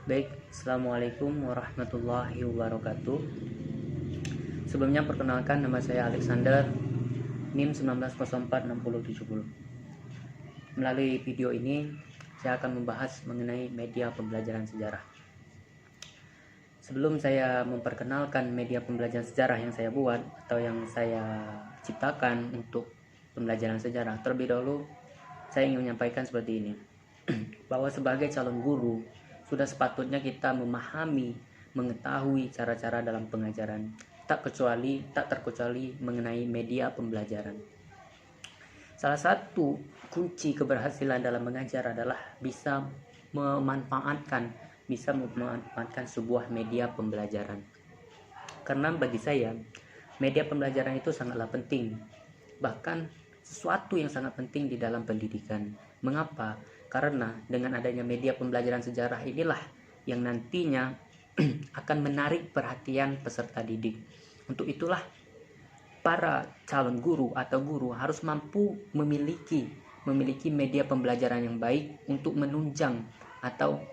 Baik, Assalamualaikum warahmatullahi wabarakatuh. Sebelumnya perkenalkan, nama saya Alexander, NIM 19046070. Melalui video ini, saya akan membahas mengenai media pembelajaran sejarah. Sebelum saya memperkenalkan media pembelajaran sejarah yang saya buat atau yang saya ciptakan untuk pembelajaran sejarah, terlebih dahulu saya ingin menyampaikan seperti ini. Bahwa sebagai calon guru, sudah sepatutnya kita memahami, mengetahui cara-cara dalam pengajaran, tak terkecuali mengenai media pembelajaran. Salah satu kunci keberhasilan dalam mengajar adalah bisa memanfaatkan sebuah media pembelajaran. Karena bagi saya, media pembelajaran itu sangatlah penting, bahkan sesuatu yang sangat penting di dalam pendidikan. Mengapa? Karena dengan adanya media pembelajaran sejarah inilah yang nantinya akan menarik perhatian peserta didik. Untuk itulah para calon guru atau guru harus mampu memiliki media pembelajaran yang baik untuk menunjang atau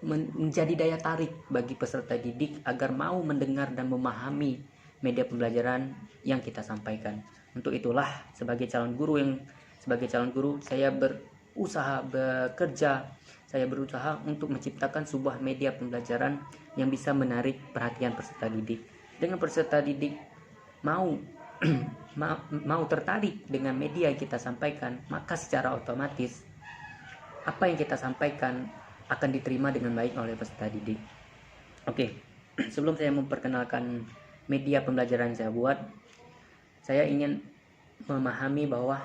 menjadi daya tarik bagi peserta didik agar mau mendengar dan memahami media pembelajaran yang kita sampaikan. Untuk itulah sebagai calon guru saya berusaha untuk menciptakan sebuah media pembelajaran yang bisa menarik perhatian peserta didik. Dengan peserta didik mau mau tertarik dengan media yang kita sampaikan, maka secara otomatis apa yang kita sampaikan akan diterima dengan baik oleh peserta didik. Oke, sebelum saya memperkenalkan media pembelajaran yang saya buat, saya ingin memahami bahwa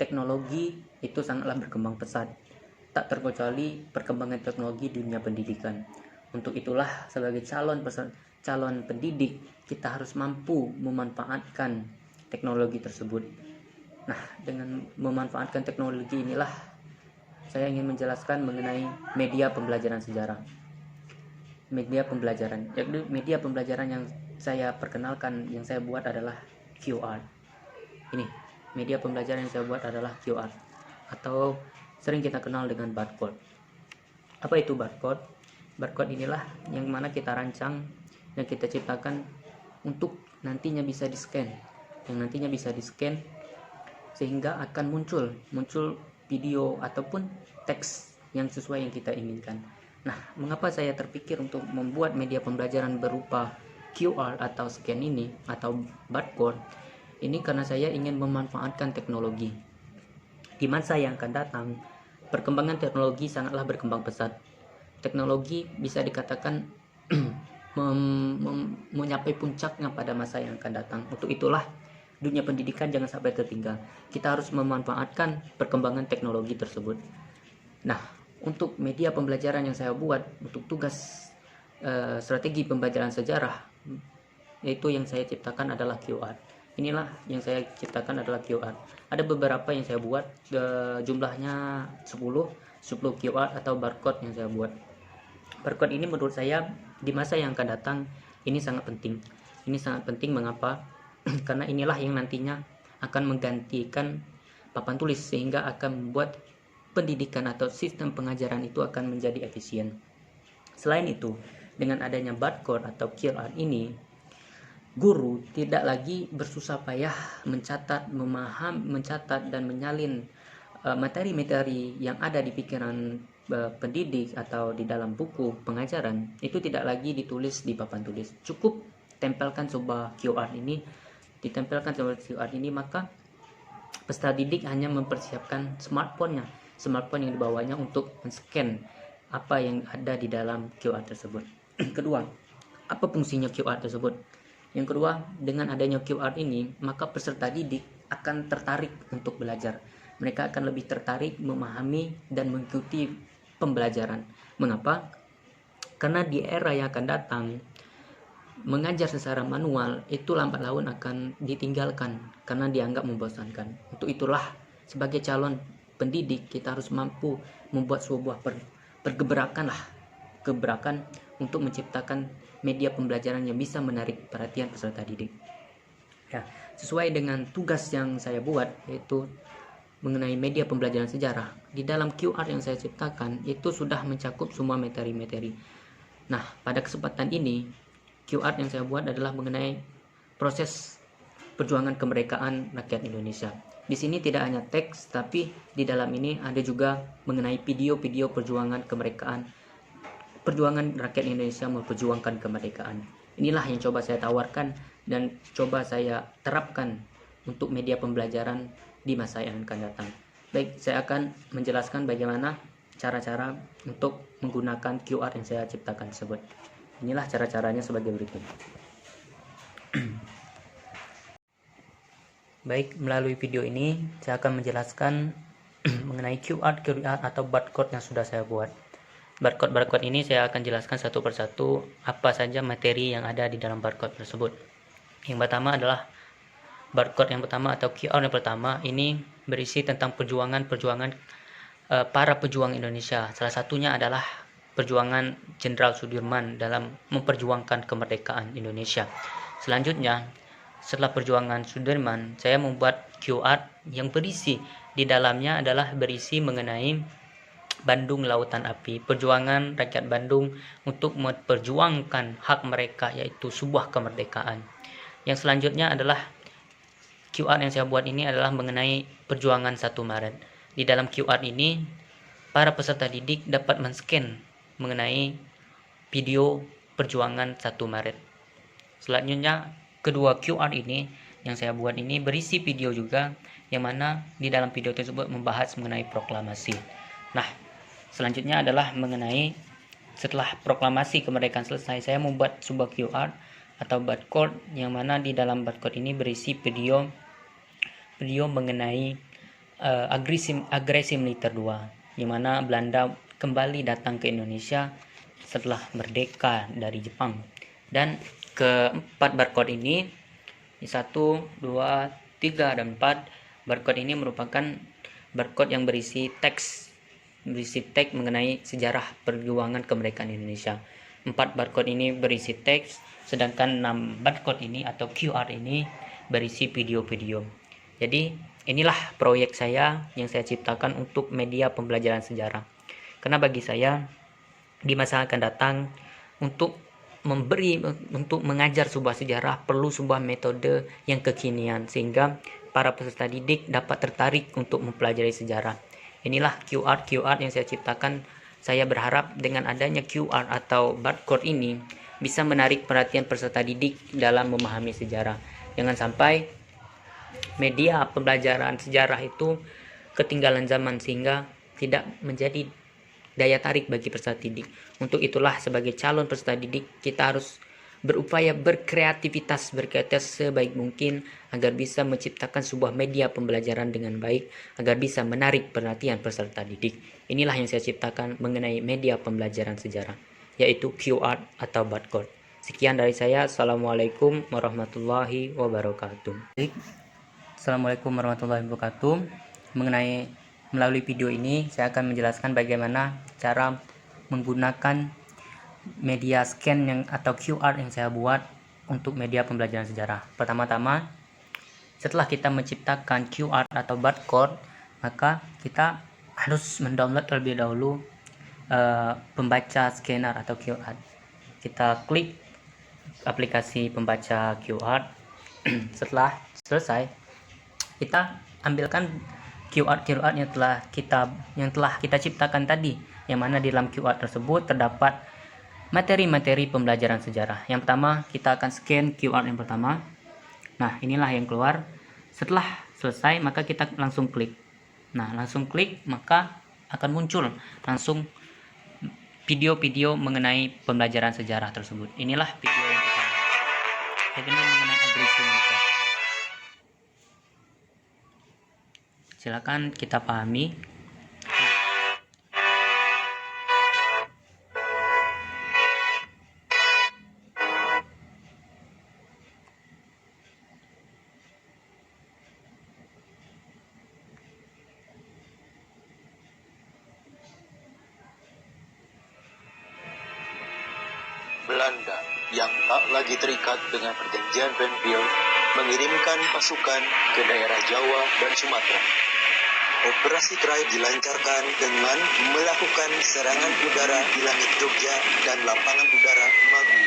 teknologi itu sangatlah berkembang pesat, tak terkecuali perkembangan teknologi dunia pendidikan. Untuk itulah sebagai calon pendidik, kita harus mampu memanfaatkan teknologi tersebut. Nah, dengan memanfaatkan teknologi inilah saya ingin menjelaskan mengenai media pembelajaran sejarah. Media pembelajaran yang saya perkenalkan, yang saya buat adalah QR. Ini media pembelajaran yang saya buat adalah QR, atau sering kita kenal dengan barcode. Apa itu barcode? Barcode inilah yang mana kita rancang dan kita ciptakan untuk nantinya bisa di-scan, sehingga akan muncul video ataupun teks yang sesuai yang kita inginkan. Nah, mengapa saya terpikir untuk membuat media pembelajaran berupa QR atau scan ini atau barcode? Ini karena saya ingin memanfaatkan teknologi. Di masa yang akan datang, perkembangan teknologi sangatlah berkembang pesat. Teknologi bisa dikatakan mencapai puncaknya pada masa yang akan datang. Untuk itulah dunia pendidikan jangan sampai tertinggal. Kita harus memanfaatkan perkembangan teknologi tersebut. Nah, untuk media pembelajaran yang saya buat untuk tugas strategi pembelajaran sejarah, yaitu yang saya ciptakan adalah QR. Inilah yang saya ciptakan adalah QR. Ada beberapa yang saya buat, jumlahnya 10 QR atau barcode yang saya buat. Barcode ini menurut saya di masa yang akan datang ini sangat penting. Mengapa? Karena inilah yang nantinya akan menggantikan papan tulis, sehingga akan membuat pendidikan atau sistem pengajaran itu akan menjadi efisien. Selain itu, dengan adanya barcode atau QR ini, guru tidak lagi bersusah payah mencatat dan menyalin materi-materi yang ada di pikiran pendidik atau di dalam buku pengajaran. Itu tidak lagi ditulis di papan tulis. Cukup ditempelkan sebuah QR ini, maka peserta didik hanya mempersiapkan smartphone yang dibawanya untuk men-scan apa yang ada di dalam QR tersebut. Kedua, apa fungsinya QR tersebut? Yang kedua, dengan adanya QR ini, maka peserta didik akan tertarik untuk belajar. Mereka akan lebih tertarik memahami dan mengikuti pembelajaran. Mengapa? Karena di era yang akan datang, mengajar secara manual itu lambat laun akan ditinggalkan karena dianggap membosankan. Untuk itulah, sebagai calon pendidik, kita harus mampu membuat sebuah pergebrakan untuk menciptakan media pembelajaran yang bisa menarik perhatian peserta didik. Ya, sesuai dengan tugas yang saya buat, yaitu mengenai media pembelajaran sejarah, di dalam QR yang saya ciptakan itu sudah mencakup semua materi-materi. Nah, pada kesempatan ini QR yang saya buat adalah mengenai proses perjuangan kemerdekaan rakyat Indonesia. Di sini tidak hanya teks, tapi di dalam ini ada juga mengenai video-video perjuangan kemerdekaan, perjuangan rakyat Indonesia memperjuangkan kemerdekaan. Inilah yang coba saya tawarkan dan coba saya terapkan untuk media pembelajaran di masa yang akan datang. Baik, saya akan menjelaskan bagaimana cara-cara untuk menggunakan QR yang saya ciptakan tersebut. Inilah cara-caranya sebagai berikut. Baik, melalui video ini saya akan menjelaskan mengenai QR atau barcode yang sudah saya buat. Barcode ini saya akan jelaskan satu persatu apa saja materi yang ada di dalam barcode tersebut. Yang pertama adalah barcode yang pertama atau QR yang pertama ini berisi tentang perjuangan para pejuang Indonesia. Salah satunya adalah perjuangan Jenderal Sudirman dalam memperjuangkan kemerdekaan Indonesia. Selanjutnya, setelah perjuangan Sudirman, saya membuat QR yang berisi di dalamnya adalah berisi mengenai Bandung Lautan Api, perjuangan rakyat Bandung untuk memperjuangkan hak mereka, yaitu sebuah kemerdekaan. Yang selanjutnya adalah QR yang saya buat ini adalah mengenai perjuangan 1 Maret. Di dalam QR ini, para peserta didik dapat men-scan mengenai video perjuangan 1 Maret. Selanjutnya, kedua QR ini yang saya buat ini berisi video juga, yang mana di dalam video tersebut membahas mengenai proklamasi. Nah, selanjutnya adalah mengenai setelah proklamasi kemerdekaan selesai, saya membuat sebuah QR atau barcode, yang mana di dalam barcode ini berisi video mengenai agresi militer 2, yang mana Belanda kembali datang ke Indonesia setelah merdeka dari Jepang. Dan keempat barcode ini 1, 2, 3, dan 4 barcode ini merupakan barcode yang berisi teks mengenai sejarah perjuangan kemerdekaan Indonesia. 4 barcode ini berisi teks, sedangkan 6 barcode ini atau QR ini berisi video-video. Jadi inilah proyek saya yang saya ciptakan untuk media pembelajaran sejarah. Karena bagi saya di masa akan datang untuk mengajar sebuah sejarah perlu sebuah metode yang kekinian, sehingga para peserta didik dapat tertarik untuk mempelajari sejarah. Inilah QR yang saya ciptakan. Saya berharap dengan adanya QR atau barcode ini bisa menarik perhatian peserta didik dalam memahami sejarah. Jangan sampai media pembelajaran sejarah itu ketinggalan zaman sehingga tidak menjadi daya tarik bagi peserta didik. Untuk itulah sebagai calon peserta didik kita harus berupaya berkreativitas sebaik mungkin agar bisa menciptakan sebuah media pembelajaran dengan baik, agar bisa menarik perhatian peserta didik. Inilah yang saya ciptakan mengenai media pembelajaran sejarah, yaitu QR atau barcode. Sekian dari saya. Assalamualaikum warahmatullahi wabarakatuh. Assalamualaikum warahmatullahi wabarakatuh. Melalui video ini saya akan menjelaskan bagaimana cara menggunakan media scan atau QR yang saya buat untuk media pembelajaran sejarah. Pertama-tama, setelah kita menciptakan QR atau barcode, maka kita harus mendownload terlebih dahulu pembaca scanner atau QR. Kita klik aplikasi pembaca QR. Setelah selesai, kita ambilkan QR yang telah kita ciptakan tadi, yang mana di dalam QR tersebut terdapat materi-materi pembelajaran sejarah. Yang pertama, kita akan scan QR yang pertama. Nah, inilah yang keluar. Setelah selesai, maka kita langsung klik. Nah, langsung klik, maka akan muncul langsung video-video mengenai pembelajaran sejarah tersebut. Inilah video yang pertama. Jadi ini mengenai agresi militer. Silakan kita pahami. Belanda yang tak lagi terikat dengan perjanjian Benville mengirimkan pasukan ke daerah Jawa dan Sumatera. Operasi Try dilancarkan dengan melakukan serangan udara di langit Jogja dan lapangan udara Magu.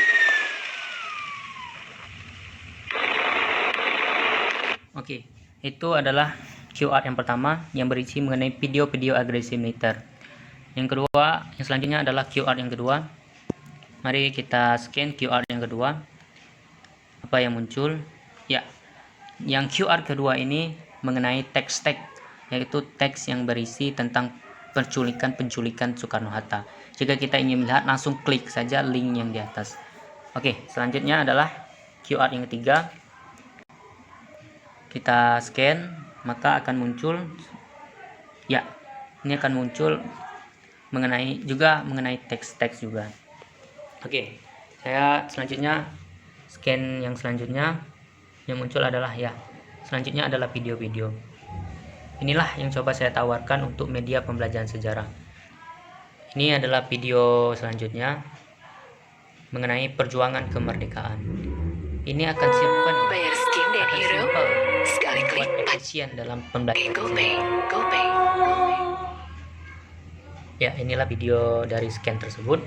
Oke, itu adalah QR yang pertama yang berisi mengenai video-video agresi militer. Yang kedua, yang selanjutnya adalah QR yang kedua. Mari kita scan QR yang kedua. Apa yang muncul? Ya, yang QR kedua ini mengenai teks-teks, yaitu teks yang berisi tentang penculikan Soekarno-Hatta. Jika kita ingin melihat, langsung klik saja link yang di atas. Oke, selanjutnya adalah QR yang ketiga. Kita scan, maka akan muncul, ya, ini akan muncul mengenai teks-teks juga. Oke, saya selanjutnya scan yang selanjutnya, yang muncul adalah selanjutnya adalah video-video. Inilah yang coba saya tawarkan untuk media pembelajaran sejarah. Ini adalah video selanjutnya mengenai perjuangan kemerdekaan. Ini akan simpan, Bayar skim dan akan hero simpel, sekali klik efisien dalam pembelajaran GoPay, sejarah. GoPay. Ya, inilah video dari scan tersebut.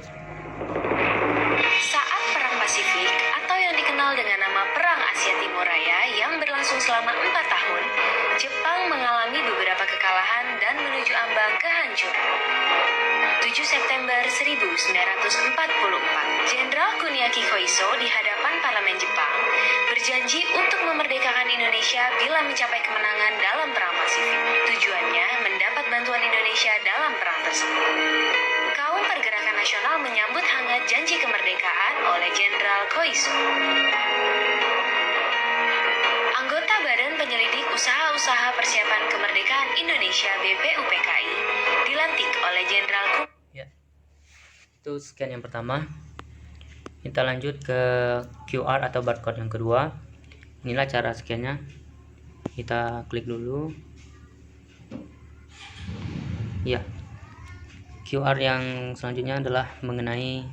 Saat Perang Pasifik atau yang dikenal dengan nama Perang Asia Timur Raya yang berlangsung selama 4 tahun, Jepang mengalami beberapa kekalahan dan menuju ambang kehancuran. 7 September 1944, Jenderal Kuniaki Koiso di hadapan parlemen Jepang berjanji untuk memerdekakan Indonesia bila mencapai kemenangan dalam Perang Pasifik. Tujuannya mendapat bantuan Indonesia dalam perang tersebut. Kaum Pergerakan Nasional menyambut hangat janji kemerdekaan oleh Jenderal Koiso. Anggota Badan Penyelidik Usaha-Usaha Persiapan Kemerdekaan Indonesia BPUPKI dilantik oleh Jenderal Ya, itu scan yang pertama. Kita lanjut ke QR atau barcode yang kedua. Inilah cara scannya. Kita klik dulu. Ya, QR yang selanjutnya adalah mengenai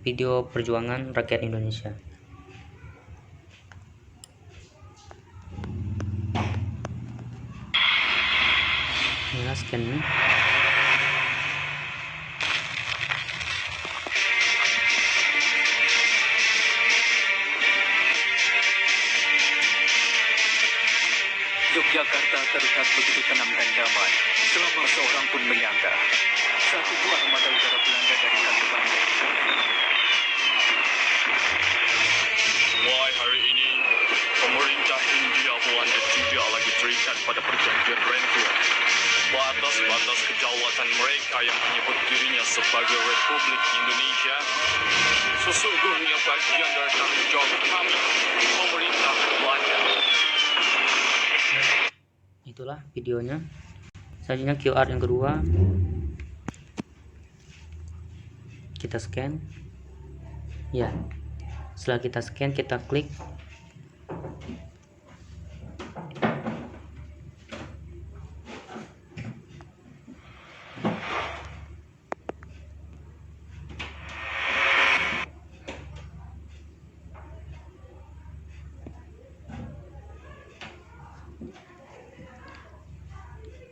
video perjuangan rakyat Indonesia. Inilah scannya. Yogyakarta terlihat begitu tenang dan damai selama seorang pun menyangka saat itu armada udara Belanda dari kaki Bandung. Mulai hari ini, pemerintah Hindia Belanda tidak lagi terikat pada perjanjian Renville. Batas-batas kedaulatan mereka yang menyebut dirinya sebagai Republik Indonesia sesungguhnya bagian dari tanggung jawab kami, pemerintah Belanda. Itulah videonya. Selanjutnya QR yang kedua. Kita scan. Ya. Setelah kita scan, kita klik.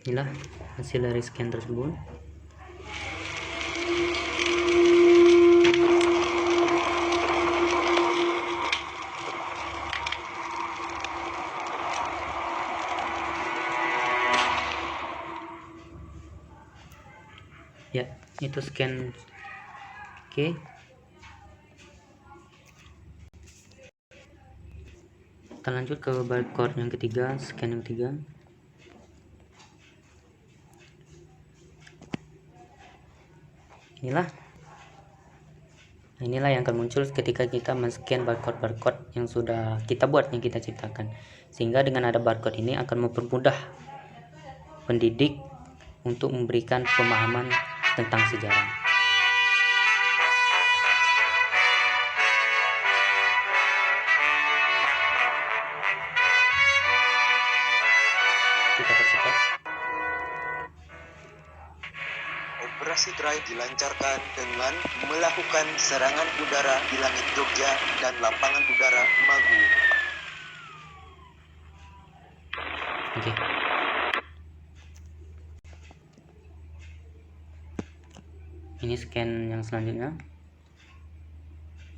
Inilah hasil dari scan tersebut. Ya, itu scan. Oke. Kita lanjut ke barcode yang ketiga, scan yang ketiga. Inilah yang akan muncul ketika kita men-scan barcode yang sudah kita buat, yang kita ciptakan. Sehingga dengan ada barcode ini akan mempermudah pendidik untuk memberikan pemahaman tentang sejarah. Kita percepat. Operasi Try dilancarkan dengan melakukan serangan udara di langit Jogja dan lapangan udara Magu. Oke. Ini scan yang selanjutnya.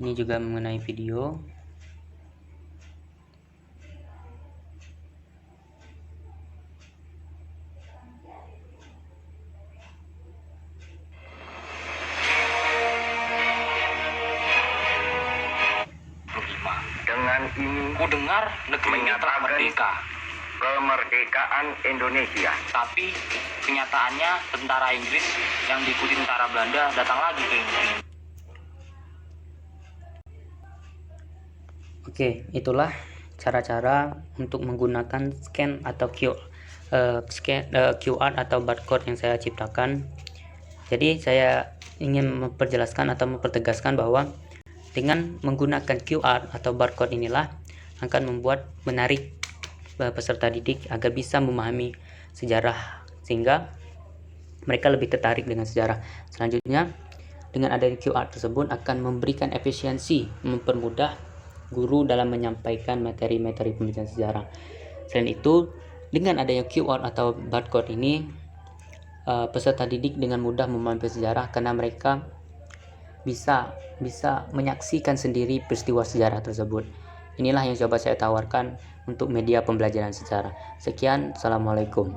Ini juga mengenai video. Dengan ini Ku dengar negeri ini telah merdeka, kemerdekaan Indonesia. tapi kenyataannya tentara Inggris yang diikuti tentara Belanda datang lagi ke Indonesia. Oke, itulah cara-cara untuk menggunakan scan atau QR atau barcode yang saya ciptakan. Jadi saya ingin memperjelaskan atau mempertegaskan bahwa dengan menggunakan QR atau barcode inilah akan membuat menarik peserta didik agar bisa memahami sejarah, sehingga mereka lebih tertarik dengan sejarah. Selanjutnya, dengan adanya QR tersebut akan memberikan efisiensi, mempermudah guru dalam menyampaikan materi-materi pembelajaran sejarah. Selain itu, dengan adanya QR atau barcode ini, peserta didik dengan mudah memahami sejarah karena mereka bisa menyaksikan sendiri peristiwa sejarah tersebut. Inilah yang coba saya tawarkan untuk media pembelajaran sejarah. Sekian, assalamualaikum.